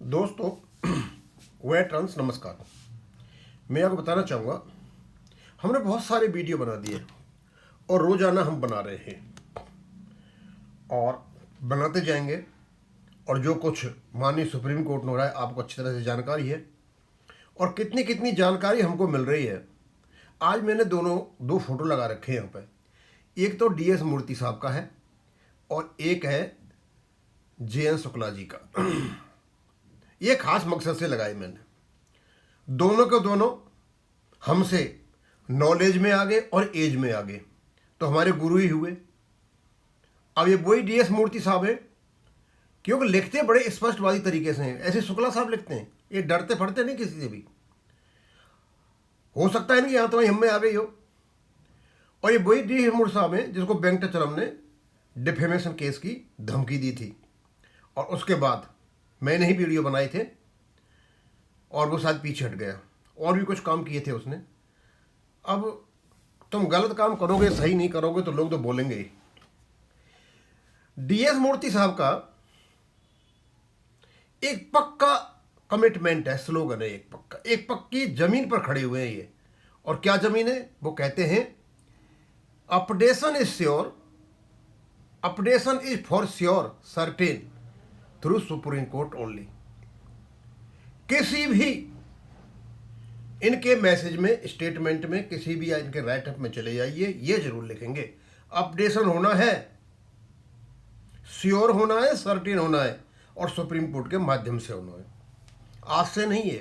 दोस्तों वेटरन्स नमस्कार। मैं आपको बताना चाहूँगा, हमने बहुत सारे वीडियो बना दिए और रोज़ाना हम बना रहे हैं और बनाते जाएंगे। और जो कुछ माननीय सुप्रीम कोर्ट में हो रहा है आपको अच्छी तरह से जानकारी है और कितनी कितनी जानकारी हमको मिल रही है। आज मैंने दो फोटो लगा रखे हैं यहाँ पे। एक तो DS मूर्ति साहब का है और एक है JN शुक्ला जी का। ये खास मकसद से लगाए मैंने। दोनों के दोनों हमसे नॉलेज में आगे और एज में आगे, तो हमारे गुरु ही हुए। अब ये वही DS मूर्ति साहब है, क्योंकि लिखते बड़े स्पष्टवादी तरीके से हैं। ऐसे शुक्ला साहब लिखते हैं, ये डरते फड़ते नहीं किसी से भी। हो सकता है इनकी यहाँ तो हम में आ गई हो। और ये वही DS मूर्ति साहब हैं जिसको वेंकटचलम ने डिफेमेशन केस की धमकी दी थी और उसके बाद मैंने ही वीडियो बनाए थे और वो शायद पीछे हट गया। और भी कुछ काम किए थे उसने। अब तुम गलत काम करोगे, सही नहीं करोगे तो लोग तो बोलेंगे ही। DS मूर्ति साहब का एक पक्का कमिटमेंट है, स्लोगन है, एक पक्की जमीन पर खड़े हुए हैं ये। और क्या जमीन है? वो कहते हैं updation is sure, updation is for sure certain through supreme court only. किसी भी इनके मैसेज में, स्टेटमेंट में, किसी भी इनके राइटअप में चले जाइए, ये जरूर लिखेंगे अपडेशन होना है, श्योर होना है, सर्टेन होना है और सुप्रीम कोर्ट के माध्यम से होना है। आज से नहीं है,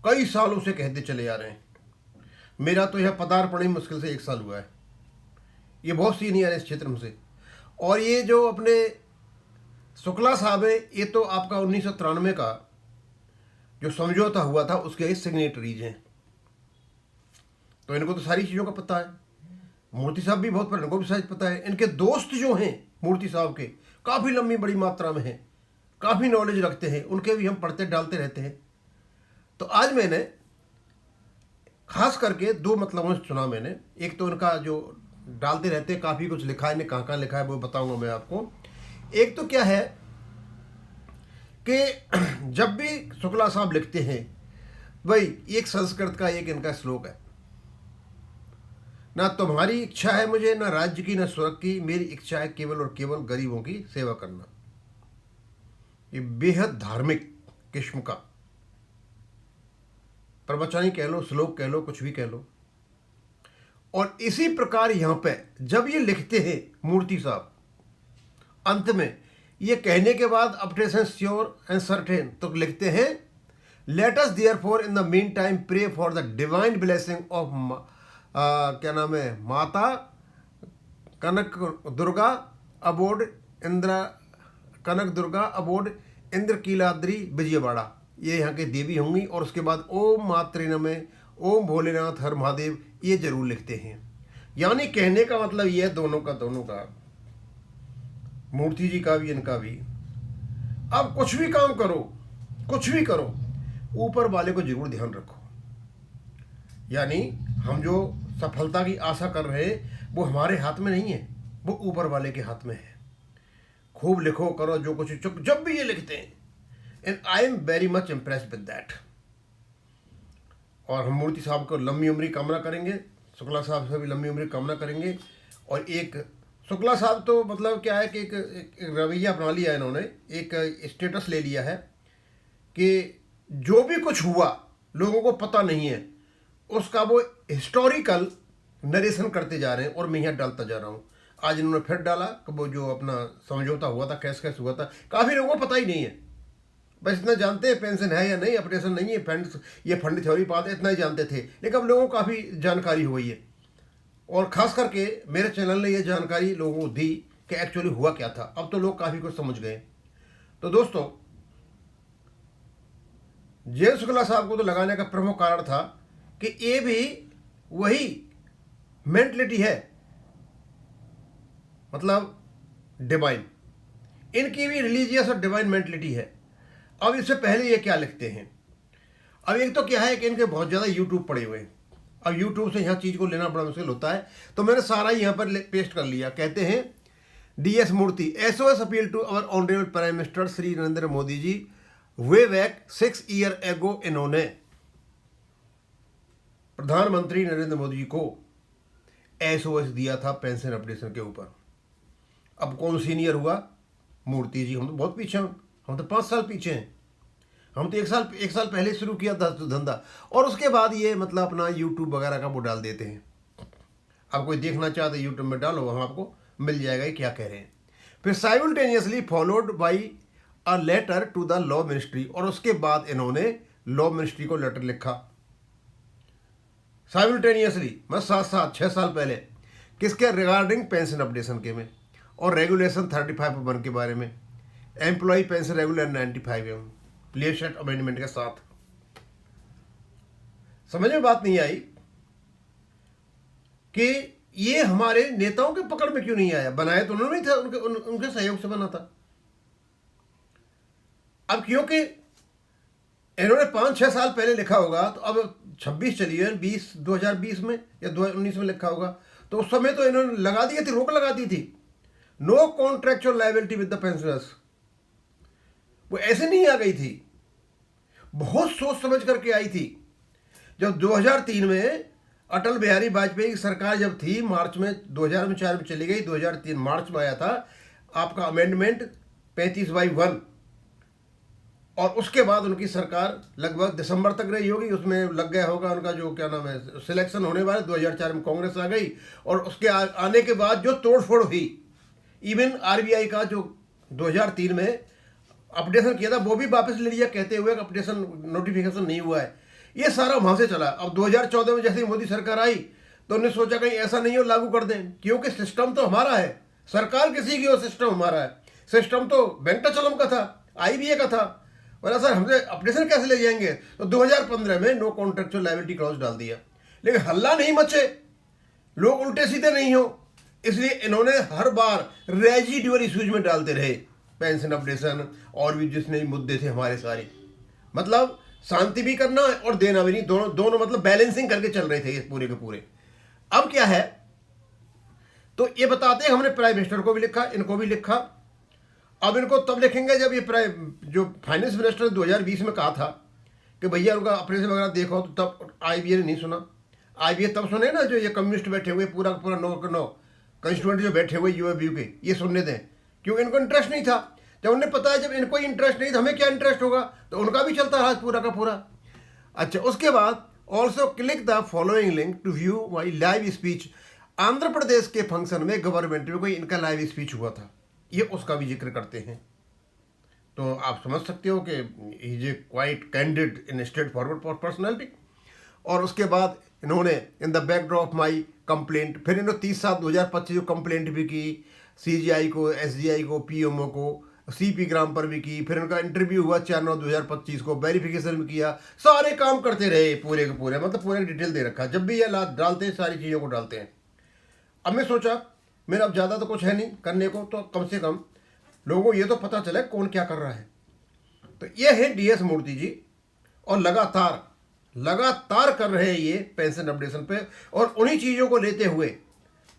कई सालों से कहते चले आ रहे हैं। मेरा तो यह पदार्पण ही मुश्किल से 1 साल हुआ है। ये बहुत सीनियर है इस क्षेत्र में से। और ये जो अपने शुक्ला साहब है, ये तो आपका 1993 का जो समझौता हुआ था उसके सिग्नेटरीज हैं, तो इनको तो सारी चीज़ों का पता है। मूर्ति साहब भी बहुत, पर इनको भी शायद पता है। इनके दोस्त जो हैं मूर्ति साहब के, काफ़ी लंबी बड़ी मात्रा में हैं, काफ़ी नॉलेज रखते हैं, उनके भी हम पढ़ते डालते रहते हैं। तो आज मैंने खास करके 2 मतलबों से चुना मैंने। एक तो इनका जो डालते रहते हैं, काफ़ी कुछ लिखा है इन्हें, कहाँ कहाँ लिखा है वो बताऊंगा मैं आपको। एक तो क्या है कि जब भी शुक्ला साहब लिखते हैं, भाई एक संस्कृत का एक इनका श्लोक है, ना तुम्हारी इच्छा है मुझे, ना राज्य की, ना स्वर्ग की, मेरी इच्छा है केवल और केवल गरीबों की सेवा करना। ये बेहद धार्मिक किस्म का प्रवचन ही कह लो, श्लोक कह लो, कुछ भी कह लो। और इसी प्रकार यहां पे जब ये लिखते हैं मूर्ति साहब, अंत में ये कहने के बाद अपडेशन श्योर एंड सर्टेन, तो लिखते हैं let us therefore in the mean time pray for the divine blessing of क्या नाम है, Mata Kanak Durga abode Indra, Kanak Durga abode Indrakeeladri Vijayawada, ये यहाँ के देवी होंगी। और उसके बाद ओम मात्रे नमः, ओम भोलेनाथ हर महादेव, ये जरूर लिखते हैं। यानी कहने का मतलब ये है दोनों का, मूर्ति जी का भी इनका भी। अब कुछ भी काम करो, कुछ भी करो, ऊपर वाले को जरूर ध्यान रखो। यानी हम जो सफलता की आशा कर रहे हैं वो हमारे हाथ में नहीं है, वो ऊपर वाले के हाथ में है। खूब लिखो, करो जो कुछ। जब भी ये लिखते हैं, and I am very much impressed with that. और हम मूर्ति साहब को लंबी उम्र की कामना करेंगे, शुक्ला साहब से भी लंबी उम्र की कामना करेंगे। और एक शुक्ला साहब तो मतलब क्या है कि एक रवैया अपना लिया है इन्होंने, एक स्टेटस ले लिया है कि जो भी कुछ हुआ लोगों को पता नहीं है, उसका वो हिस्टोरिकल नरेशन करते जा रहे हैं और मैं यहाँ डालता जा रहा हूँ। आज इन्होंने फिर डाला कि वो जो अपना समझौता हुआ था, कैसे कैसे हुआ था, काफ़ी लोगों को पता ही नहीं है। बस इतना जानते हैं पेंशन है या नहीं, अपडेशन नहीं है, फंड, ये फंड थ्योरी पाते, इतना ही जानते थे। लेकिन अब लोगों को काफ़ी जानकारी हो गई है और ख़ास करके मेरे चैनल ने ये जानकारी लोगों को दी कि एक्चुअली हुआ क्या था। अब तो लोग काफ़ी कुछ समझ गए। तो दोस्तों, JN शुक्ला साहब को तो लगाने का प्रमुख कारण था कि ये भी वही मेंटलिटी है, मतलब डिवाइन, इनकी भी रिलीजियस और डिवाइन मेंटलिटी है। अब इससे पहले ये क्या लिखते हैं? अब एक तो क्या है कि इनके बहुत ज़्यादा यूट्यूब पड़े हुए हैं। अब यूट्यूब से यहाँ चीज़ को लेना बड़ा मुश्किल होता है, तो मैंने सारा यहाँ पर पेस्ट कर लिया। कहते हैं DS Murthy, SOS appeal to our honourable prime minister Shri Narendra Modi ji way back 6 year ago इन्होंने प्रधानमंत्री नरेंद्र मोदी जी को एसओएस दिया था पेंशन अपडेशन के ऊपर। अब कौन सीनियर हुआ? मूर्ति जी। हम तो बहुत पीछे हैं, हम तो 5 साल पीछे हैं। हम तो एक साल पहले शुरू किया था धंधा, और उसके बाद ये मतलब अपना यूट्यूब वगैरह का वो डाल देते हैं। अब कोई देखना चाहते यूट्यूब में डालो, वहाँ आपको मिल जाएगा ये क्या कह रहे हैं। फिर simultaneously followed by a letter to the law ministry, और उसके बाद इन्होंने लॉ मिनिस्ट्री को लेटर लिखा साइमल्टेनियसली, मैं 6 साल पहले, किसके? रिगार्डिंग पेंशन अपडेशन के में, और रेगुलेशन 35(1) के बारे में, employ pension regular 95 latest amendment के साथ। समझ में बात नहीं आई कि ये हमारे नेताओं के पकड़ में क्यों नहीं आया? बनाया तो उन्होंने ही था, उनके सहयोग से बना था। अब क्योंकि इन्होंने 5-6 साल पहले लिखा होगा, तो अब 26 चलिए 2020 में या 2019 में लिखा होगा, तो उस समय तो इन्होंने लगा दी थी, रोक लगा दी थी, no contractual liability with the pensioners. वो ऐसे नहीं आ गई थी, बहुत सोच समझ करके आई थी। जब 2003 में अटल बिहारी वाजपेयी की सरकार जब थी, मार्च में 2004 में चली गई, 2003 मार्च में आया था आपका अमेंडमेंट 35(1), और उसके बाद उनकी सरकार लगभग दिसंबर तक रही होगी, उसमें लग गया होगा उनका जो क्या नाम है सिलेक्शन होने वाला। 2004 में कांग्रेस आ गई, और उसके आने के बाद जो तोड़फोड़ हुई, इवन आरबीआई का जो 2003 में अपडेशन किया था वो भी वापस ले लिया, कहते हुए अपडेशन नोटिफिकेशन नहीं हुआ है। ये सारा वहां से चला। अब 2014 में जैसे ही मोदी सरकार आई, तो उन्होंने सोचा कहीं ऐसा नहीं हो लागू कर दें, क्योंकि सिस्टम तो हमारा है, सरकार किसी की हो, सिस्टम हमारा है। सिस्टम तो वेंकटाचलम का था, आईबीए का था, बोला सर हमसे अपडेशन कैसे ले जाएंगे? तो 2015 में नो कॉन्ट्रेक्चुअल लायबिलिटी क्लॉज डाल दिया, लेकिन हल्ला नहीं मचे, लोग उल्टे सीधे नहीं हो, इसलिए इन्होंने हर बार रेजिडुअल इश्यूज में डालते रहे पेंशन अपडेशन, और भी जितने मुद्दे थे हमारे सारे, मतलब शांति भी करना और देना भी नहीं, दोनों मतलब बैलेंसिंग करके चल रहे थे ये पूरे के पूरे। अब क्या है, तो ये बताते हैं हमने प्राइम मिनिस्टर को भी लिखा, इनको भी लिखा। अब इनको तब लिखेंगे जब ये जो फाइनेंस मिनिस्टर 2020 में कहा था कि भैया उनका ऑपरेशन वगैरह देखो, तो तब आईबीए ने नहीं सुना। आईबीए तब सुने ना जो ये कम्युनिस्ट बैठे हुए पूरा पूरा 9 कंस्टिट्यूएंट जो बैठे हुए यूएबीयू के, ये सुनने दें, क्योंकि इनको इंटरेस्ट नहीं था। जब उन्हें पता है जब इनको ही इंटरेस्ट नहीं तो हमें क्या इंटरेस्ट होगा, तो उनका भी चलता रहा पूरा का पूरा। अच्छा, उसके बाद also click the following link to view my live speech. Andhra Pradesh के फंक्शन में गवर्नमेंट में कोई इनका लाइव स्पीच हुआ था, ये उसका भी जिक्र करते हैं। तो आप समझ सकते हो कि is a quite candid in straight forward personality. और उसके बाद इन्होंने in the backdrop of my complaint, फिर इन्होंने 30/7/2025 को कंप्लेंट भी की, सीजीआई को, एसजीआई को, पीएमओ को, सीपी ग्राम पर भी की। फिर उनका इंटरव्यू हुआ 4/9/2025 को, वेरिफिकेशन भी किया, सारे काम करते रहे पूरे के पूरे, मतलब पूरे डिटेल दे रखा। जब भी ये डालते हैं सारी चीज़ों को डालते हैं। अब मैं सोचा मेरा अब ज़्यादा तो कुछ है नहीं करने को, तो कम से कम लोगों को ये तो पता चले कौन क्या कर रहा है। तो ये है डीएस मूर्ति जी, और लगातार कर रहे हैं ये पेंशन अपडेशन पे, और उन्हीं चीज़ों को लेते हुए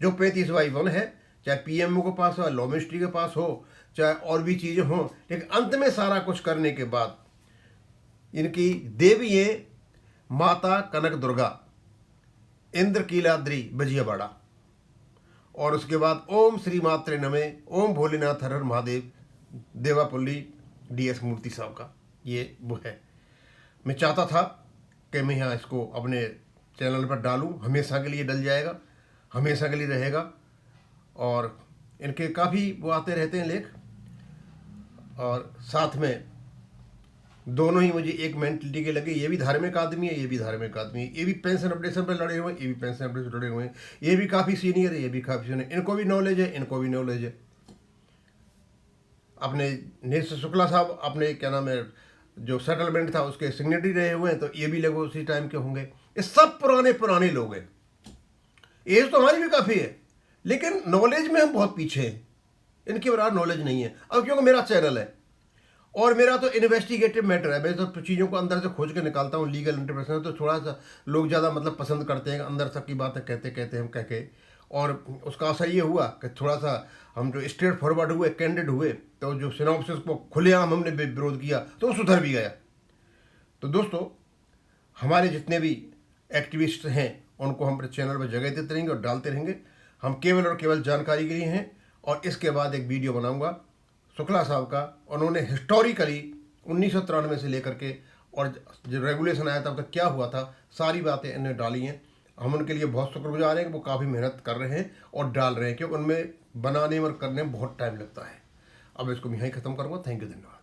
जो 35(1) है, चाहे पीएमओ के पास हो, लॉ मिनिस्ट्री के पास हो, चाहे और भी चीज़ें हों, लेकिन अंत में सारा कुछ करने के बाद इनकी देवी है माता कनक दुर्गा, इंद्र कीलाद्री विजयवाड़ा, और उसके बाद ओम श्री मात्रे नमे, ओम भोलेनाथ हर हर महादेव, देवापुल्ली डीएस मूर्ति साहब का ये वो है। मैं चाहता था कि मैं यहाँ इसको अपने चैनल पर डालूं, हमेशा के लिए डल जाएगा, हमेशा के लिए रहेगा। और इनके काफ़ी वो आते रहते हैं लेख, और साथ में दोनों ही मुझे एक मेंटलिटी के लगे, ये भी धार्मिक आदमी है, ये भी धार्मिक आदमी है, ये भी पेंशन अपडेशन पर लड़े हुए हैं, ये भी पेंशन अपडेशन पर लड़े हुए हैं, ये भी काफ़ी सीनियर है, ये भी काफ़ी सीनियर, इनको भी नॉलेज है, इनको भी नॉलेज है। अपने नीरज शुक्ला साहब अपने क्या नाम है जो सेटलमेंट था उसके सिग्नेटरी रहे हुए हैं, तो ये भी लगभग उसी टाइम के होंगे। ये सब पुराने लोग हैं। एज तो हमारी भी काफ़ी है, लेकिन नॉलेज में हम बहुत पीछे हैं, इनके बराबर नॉलेज नहीं है। अब क्योंकि मेरा चैनल है और मेरा तो इन्वेस्टिगेटिव मैटर है, मैं तो चीज़ों को अंदर से खोज के निकालता हूँ, लीगल इंटरप्रिटेशन, तो थोड़ा सा लोग ज़्यादा मतलब पसंद करते हैं, अंदर तक की बातें कहते हम कह के, और उसका असर ये हुआ कि थोड़ा सा हम जो स्ट्रेट फॉरवर्ड हुए, कैंडिड हुए, तो जो सिनॉप्सिस को खुलेआम हमने विरोध किया तो वो सुधर भी गया। तो दोस्तों, हमारे जितने भी एक्टिविस्ट हैं उनको हम अपने चैनल पर जगह देते रहेंगे और डालते रहेंगे। हम केवल और केवल जानकारी के लिए हैं। और इसके बाद एक वीडियो बनाऊंगा शुक्ला साहब का, उन्होंने हिस्टोरिकली 1993 से लेकर के और जो रेगुलेशन आया तब तक क्या हुआ था, सारी बातें इन्हें डाली हैं। हम उनके लिए बहुत शुक्रगुजार हैं कि वो काफ़ी मेहनत कर रहे हैं और डाल रहे हैं, क्योंकि उनमें बनाने और करने में बहुत टाइम लगता है। अब इसको मैं यहीं ख़त्म करूँगा। थैंक यू, धन्यवाद।